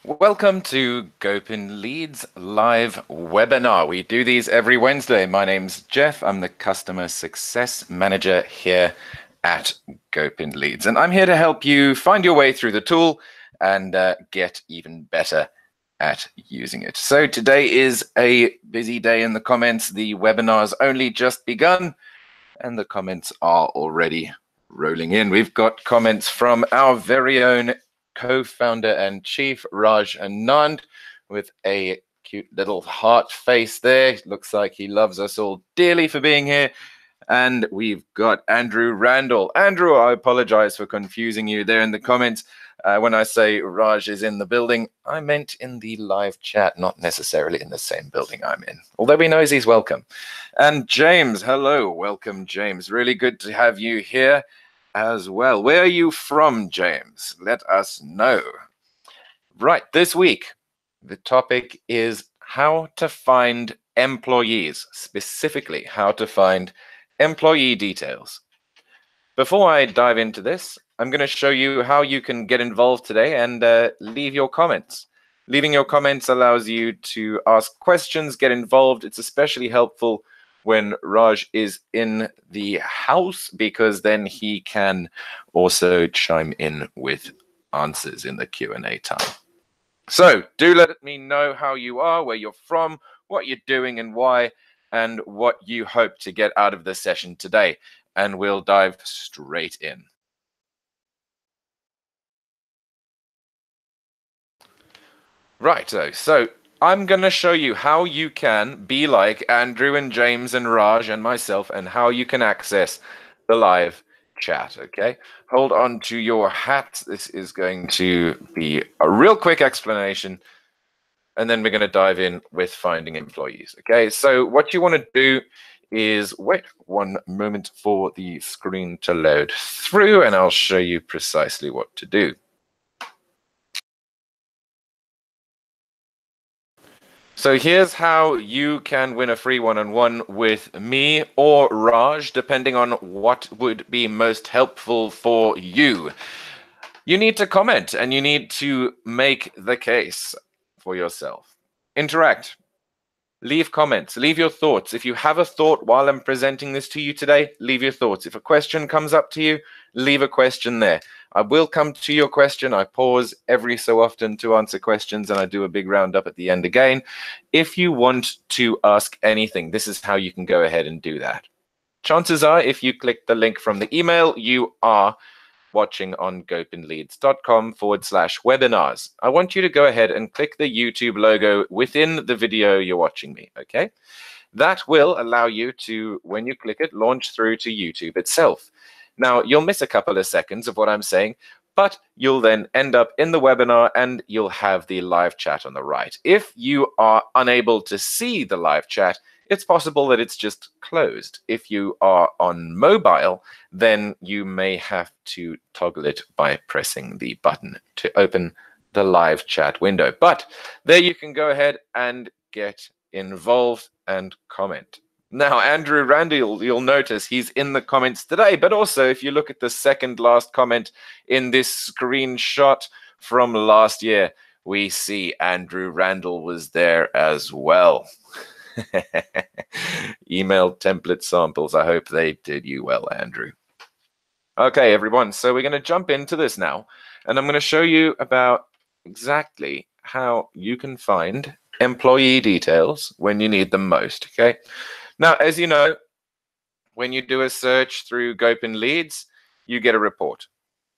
Welcome to GoPinLeads live webinar. We do these every Wednesday. My name's Jeff. I'm the Customer Success Manager here at GoPinLeads. And I'm here to help you find your way through the tool and get even better at using it. So today is a busy day in the comments. The webinar's only just begun and the comments are already rolling in. We've got comments from our very own co-founder and chief, Raj Anand, with a cute little heart face there. Looks like he loves us all dearly for being here. And we've got Andrew Randall. Andrew, I apologize for confusing you there in the comments. When I say Raj is in the building, I meant in the live chat, not necessarily in the same building I'm in, although he knows he's welcome. And James, hello, welcome, James. Really good to have you here as well. Where are you from, James? Let us know. Right, this week, the topic is how to find employees, specifically how to find employee details. Before I dive into this, I'm going to show you how you can get involved today and leave your comments. Leaving your comments allows you to ask questions, get involved. It's especially helpful when Raj is in the house, because then he can also chime in with answers in the Q&A time. So do let me know how you are, where you're from, what you're doing and why, and what you hope to get out of the session today. And we'll dive straight in. Right, so I'm going to show you how you can be like Andrew and James and Raj and myself, and how you can access the live chat, okay? Hold on to your hats. This is going to be a real quick explanation, and then we're going to dive in with finding employees, okay? So what you want to do is wait one moment for the screen to load through, and I'll show you precisely what to do. So here's how you can win a free one-on-one with me or Raj, depending on what would be most helpful for you. You need to comment and you need to make the case for yourself. Interact. Leave comments, leave your thoughts. If you have a thought while I'm presenting this to you today, leave your thoughts. If a question comes up to you, leave a question there. I will come to your question. I pause every so often to answer questions, and I do a big roundup at the end again. If you want to ask anything, this is how you can go ahead and do that. Chances are, if you click the link from the email, you are watching on GoPinLeads.com/webinars. I want you to go ahead and click the YouTube logo within the video you're watching me, okay? That will allow you to, when you click it, launch through to YouTube itself. Now, you'll miss a couple of seconds of what I'm saying, but you'll then end up in the webinar and you'll have the live chat on the right. If you are unable to see the live chat, it's possible that it's just closed. If you are on mobile, then you may have to toggle it by pressing the button to open the live chat window. But there you can go ahead and get involved and comment. Now, Andrew Randall, you'll notice he's in the comments today, but also if you look at the second last comment in this screenshot from last year, we see Andrew Randall was there as well. Email template samples. I hope they did you well, Andrew. Okay, everyone. So we're going to jump into this now, and I'm going to show you about exactly how you can find employee details when you need them most. Okay. Now, as you know, when you do a search through GoPinLeads, you get a report,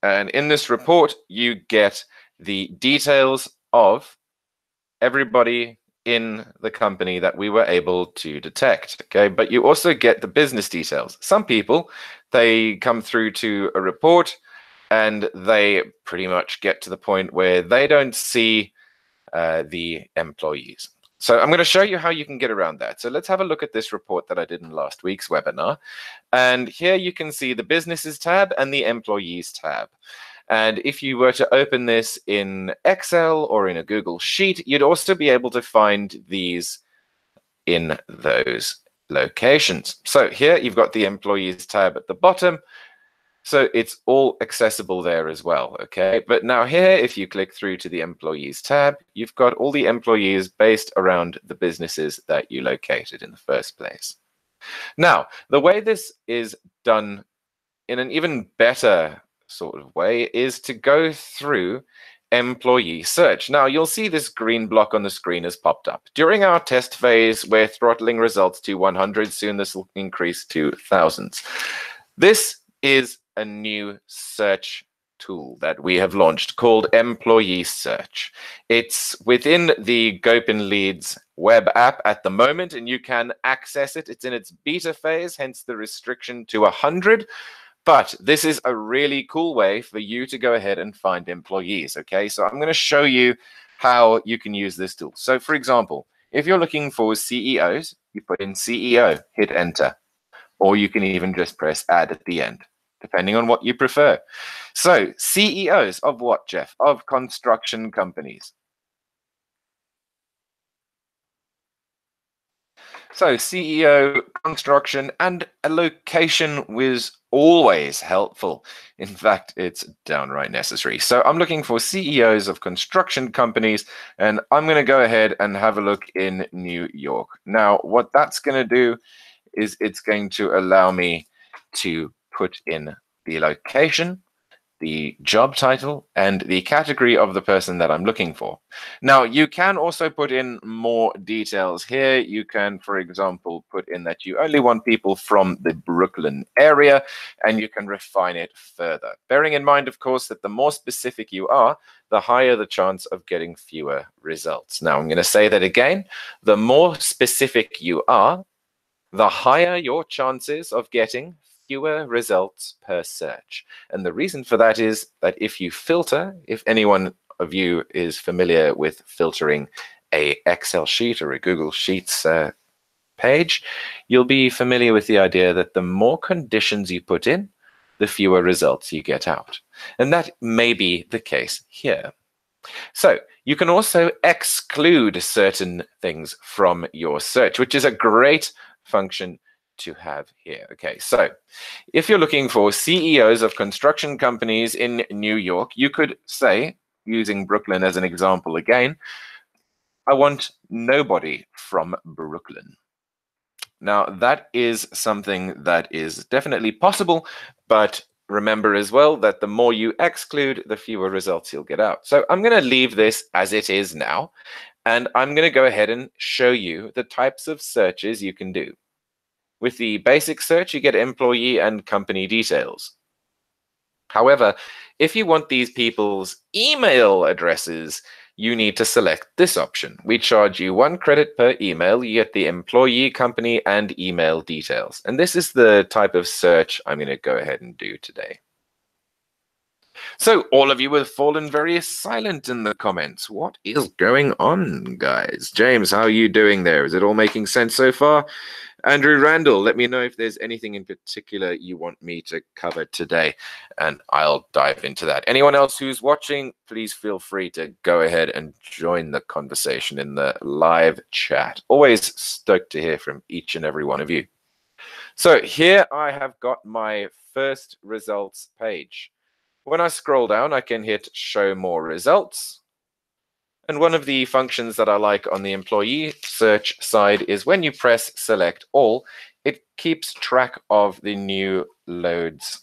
and in this report, you get the details of everybody in the company that we were able to detect, okay? But you also get the business details. Some people, they come through to a report and they pretty much get to the point where they don't see the employees. So I'm going to show you how you can get around that. So let's have a look at this report that I did in last week's webinar. And here you can see the businesses tab and the employees tab. And if you were to open this in Excel or in a Google Sheet, you'd also be able to find these in those locations. So here you've got the employees tab at the bottom. So it's all accessible there as well, okay? But now here, if you click through to the Employees tab, you've got all the employees based around the businesses that you located in the first place. Now, the way this is done in an even better sort of way is to go through employee search. Now, you'll see this green block on the screen has popped up. During our test phase, we're throttling results to 100. Soon this will increase to thousands. This is a new search tool that we have launched called Employee Search. It's within the GoPinLeads web app at the moment, and you can access it. It's in its beta phase, hence the restriction to 100. But this is a really cool way for you to go ahead and find employees, okay? So I'm going to show you how you can use this tool. So for example, if you're looking for CEOs, you put in CEO, hit enter, or you can even just press add at the end, depending on what you prefer. So CEOs of what, Jeff? Of construction companies. So CEO, construction, and a location was always helpful. In fact, it's downright necessary. So I'm looking for CEOs of construction companies, and I'm going to go ahead and have a look in New York. Now, what that's going to do is it's going to allow me to put in the location, the job title, and the category of the person that I'm looking for. Now, you can also put in more details here. You can, for example, put in that you only want people from the Brooklyn area, and you can refine it further. Bearing in mind, of course, that the more specific you are, the higher the chance of getting fewer results. Now, I'm going to say that again. The more specific you are, the higher your chances of getting fewer results per search. And the reason for that is that if you filter, if anyone of you is familiar with filtering a Excel sheet or a Google Sheets page, you'll be familiar with the idea that the more conditions you put in, the fewer results you get out. And that may be the case here. So you can also exclude certain things from your search, which is a great function to have here. Okay, so if you're looking for CEOs of construction companies in New York, you could say, using Brooklyn as an example again, I want nobody from Brooklyn. Now, that is something that is definitely possible, but remember as well that the more you exclude, the fewer results you'll get out. So I'm going to leave this as it is now, and I'm going to go ahead and show you the types of searches you can do. With the basic search, you get employee and company details. However, if you want these people's email addresses, you need to select this option. We charge you 1 credit per email. You get the employee, company, and email details. And this is the type of search I'm going to go ahead and do today. So all of you have fallen very silent in the comments. What is going on, guys? James, how are you doing there? Is it all making sense so far? Andrew Randall, let me know if there's anything in particular you want me to cover today, and I'll dive into that. Anyone else who's watching, please feel free to go ahead and join the conversation in the live chat. Always stoked to hear from each and every one of you. So here I have got my first results page. When I scroll down, I can hit show more results. And one of the functions that I like on the employee search side is when you press select all, it keeps track of the new loads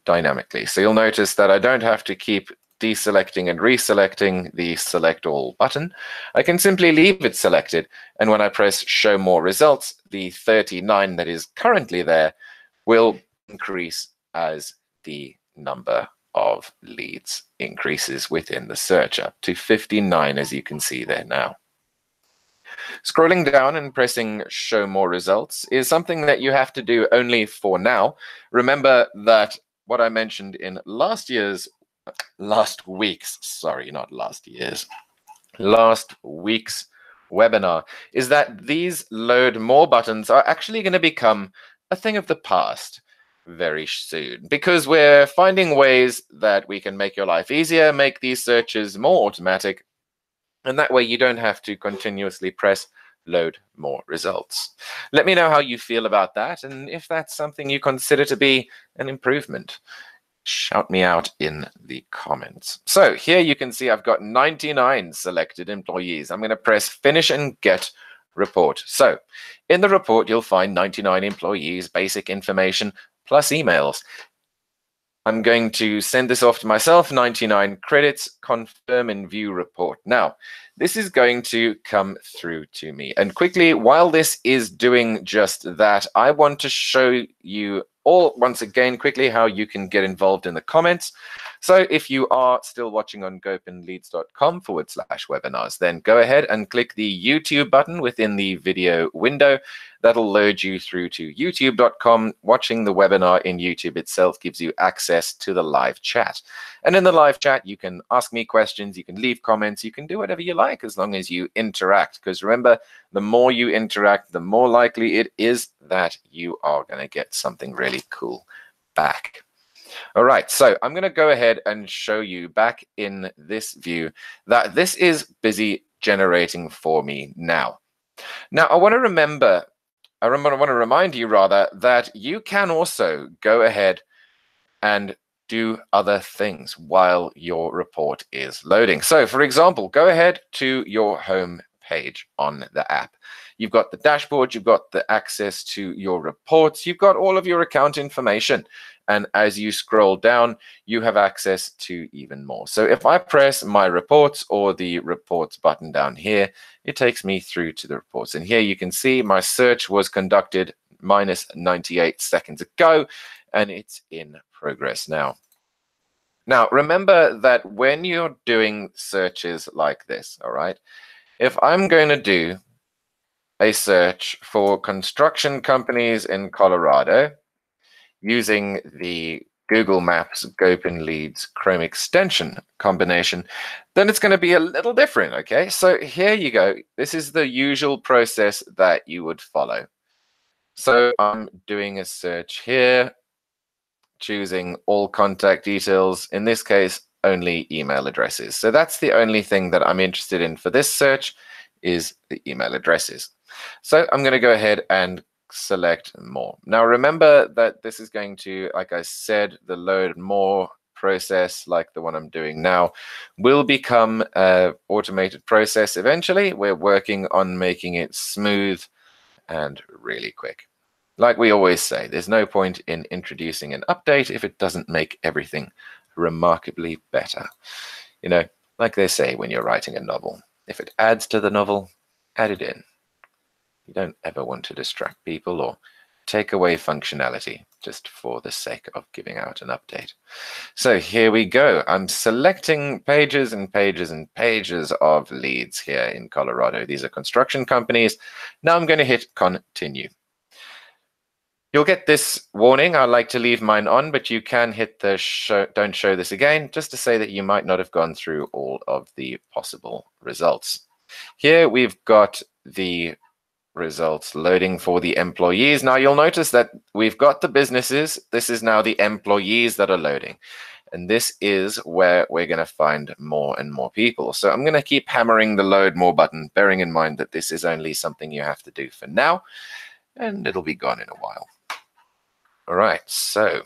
dynamically. So you'll notice that I don't have to keep deselecting and reselecting the select all button. I can simply leave it selected. And when I press show more results, the 39 that is currently there will increase as the number of leads increases within the search up to 59, as you can see there now. Scrolling down and pressing show more results is something that you have to do only for now. Remember that what I mentioned in last week's webinar is that these load more buttons are actually going to become a thing of the past very soon, because we're finding ways that we can make your life easier, make these searches more automatic, and that way you don't have to continuously press load more results. Let me know how you feel about that, and if that's something you consider to be an improvement. Shout me out in the comments. So here you can see I've got 99 selected employees. I'm going to press finish and get report. So in the report, you'll find 99 employees, basic information, plus emails. I'm going to send this off to myself, 99 credits, confirm and view report. Now, this is going to come through to me. And quickly, while this is doing just that, I want to show you all once again quickly how you can get involved in the comments. So if you are still watching on GoPinLeads.com/webinars, then go ahead and click the YouTube button within the video window. That'll load you through to youtube.com. Watching the webinar in YouTube itself gives you access to the live chat. And in the live chat, you can ask me questions, you can leave comments, you can do whatever you like as long as you interact. Because remember, the more you interact, the more likely it is that you are going to get something really cool back. All right, so I'm going to go ahead and show you back in this view that this is busy generating for me now. Now, I want to remind you rather that you can also go ahead and do other things while your report is loading. So for example, go ahead to your home page on the app. You've got the dashboard, you've got the access to your reports, you've got all of your account information. And as you scroll down, you have access to even more. So if I press my reports or the reports button down here, it takes me through to the reports. And here you can see my search was conducted minus 98 seconds ago, and it's in progress now. Now, remember that when you're doing searches like this, all right, if I'm going to do a search for construction companies in Colorado using the Google Maps GoPinLeads Chrome extension combination, then it's going to be a little different, okay? So here you go. This is the usual process that you would follow. So I'm doing a search here, choosing all contact details, in this case, only email addresses. So that's the only thing that I'm interested in for this search is the email addresses. So I'm going to go ahead and select more. Now remember that this is going to, like I said, the load more process like the one I'm doing now will become an automated process eventually. We're working on making it smooth and really quick. Like we always say, there's no point in introducing an update if it doesn't make everything remarkably better. You know, like they say when you're writing a novel, if it adds to the novel, add it in. You don't ever want to distract people or take away functionality just for the sake of giving out an update. So here we go. I'm selecting pages and pages and pages of leads here in Colorado. These are construction companies. Now I'm going to hit continue. You'll get this warning. I like to leave mine on, but you can hit the don't show this again, just to say that you might not have gone through all of the possible results. Here we've got the results loading for the employees. Now you'll notice that we've got the businesses. This is now the employees that are loading. And this is where we're going to find more and more people. So I'm going to keep hammering the load more button, bearing in mind that this is only something you have to do for now, and it'll be gone in a while. All right, so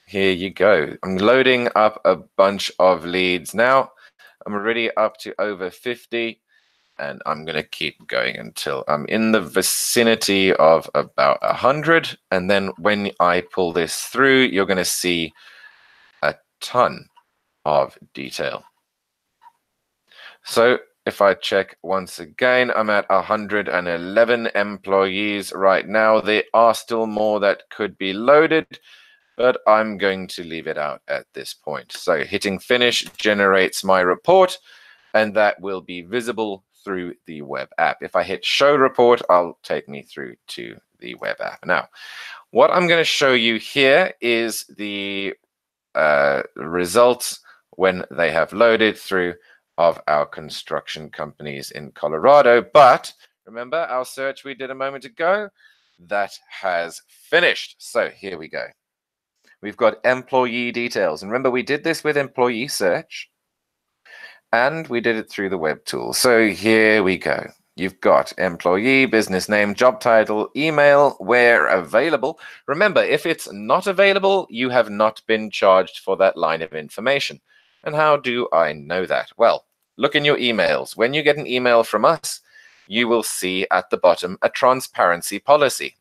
here you go. I'm loading up a bunch of leads now. I'm already up to over 50. And I'm going to keep going until I'm in the vicinity of about 100. And then when I pull this through, you're going to see a ton of detail. So if I check once again, I'm at 111 employees right now. There are still more that could be loaded, but I'm going to leave it out at this point. So hitting finish generates my report, and that will be visible through the web app. If I hit show report, I'll take me through to the web app. Now, what I'm going to show you here is the results when they have loaded through of our construction companies in Colorado. But remember our search we did a moment ago? That has finished. So here we go. We've got employee details. And remember, we did this with employee search. And we did it through the web tool. So here we go. You've got employee, business name, job title, email, where available. Remember, if it's not available, you have not been charged for that line of information. And how do I know that? Well, look in your emails. When you get an email from us, you will see at the bottom a transparency policy.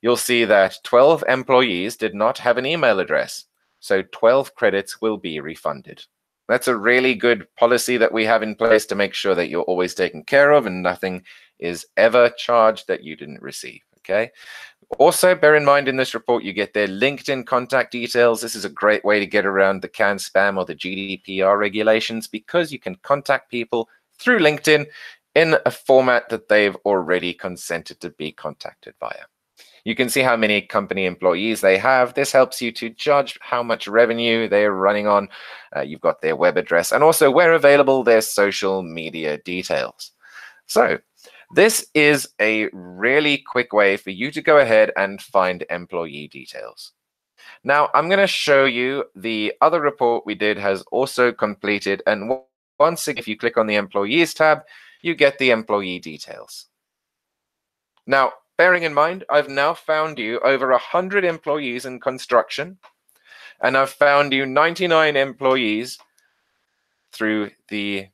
You'll see that 12 employees did not have an email address, so 12 credits will be refunded. That's a really good policy that we have in place to make sure that you're always taken care of and nothing is ever charged that you didn't receive, okay? Also, bear in mind in this report, you get their LinkedIn contact details. This is a great way to get around the CAN spam or the GDPR regulations because you can contact people through LinkedIn in a format that they've already consented to be contacted via. You can see how many company employees they have. This helps you to judge how much revenue they're running on. You've got their web address and also, where available, their social media details. So this is a really quick way for you to go ahead and find employee details. Now, I'm going to show you the other report we did has also completed. And once again, if you click on the Employees tab, you get the employee details. Now, bearing in mind, I've now found you over 100 employees in construction, and I've found you 99 employees through the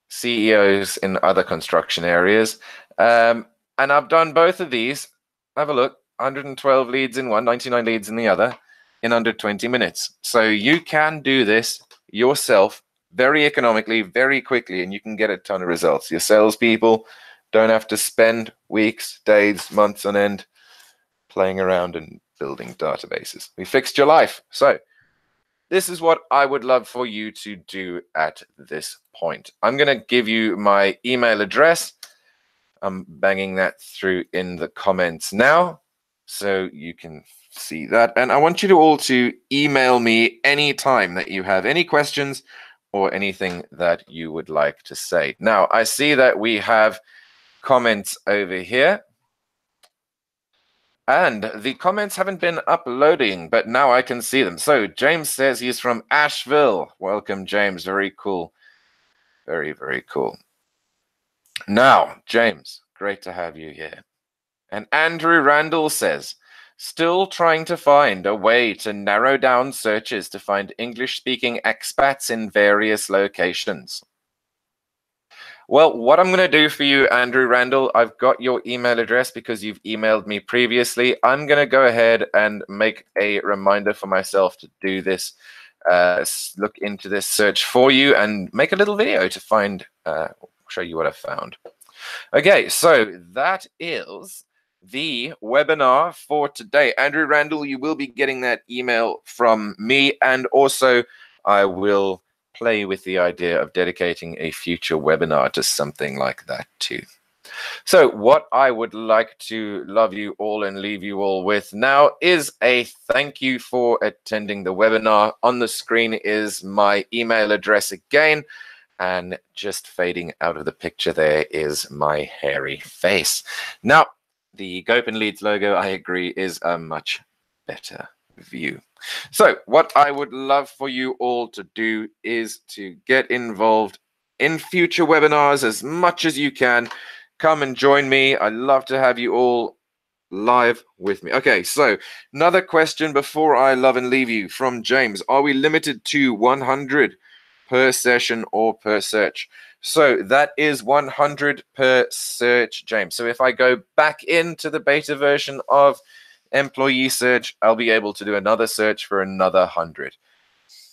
CEOs in other construction areas. And I've done both of these. Have a look, 112 leads in one, 99 leads in the other, in under 20 minutes. So you can do this yourself very economically, very quickly, and you can get a ton of results. Your salespeople don't have to spend weeks, days, months on end playing around and building databases. We fixed your life. So this is what I would love for you to do at this point. I'm going to give you my email address. I'm banging that through in the comments now so you can see that. And I want you to all to email me anytime that you have any questions or anything that you would like to say. Now, I see that we have comments over here. And the comments haven't been uploading, but now I can see them. So James says he's from Asheville. Welcome, James. Very cool. Very, very cool. Now, James, great to have you here. And Andrew Randall says, still trying to find a way to narrow down searches to find English-speaking expats in various locations. Well, what I'm going to do for you, Andrew Randall, I've got your email address because you've emailed me previously. I'm going to go ahead and make a reminder for myself to do this, look into this search for you and make a little video to find, show you what I found. Okay, so that is the webinar for today. Andrew Randall, you will be getting that email from me, and also I will play with the idea of dedicating a future webinar to something like that too. So what I would like to love you all and leave you all with now is a thank you for attending the webinar. On the screen is my email address again, and just fading out of the picture there is my hairy face. Now, the GoPinLeads logo, I agree, is a much better view. So what I would love for you all to do is to get involved in future webinars as much as you can. Come and join me. I'd love to have you all live with me. Okay, so another question before I love and leave you from James. Are we limited to 100 per session or per search? So that is 100 per search, James. So if I go back into the beta version of employee search, I'll be able to do another search for another 100.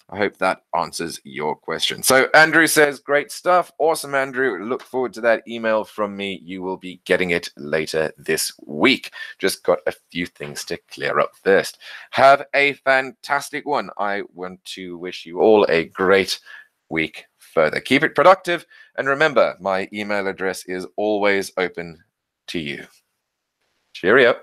I hope that answers your question. So Andrew says, great stuff. Awesome, Andrew. Look forward to that email from me. You will be getting it later this week. Just got a few things to clear up first. Have a fantastic one. I want to wish you all a great week further. Keep it productive. And remember, my email address is always open to you. Cheerio.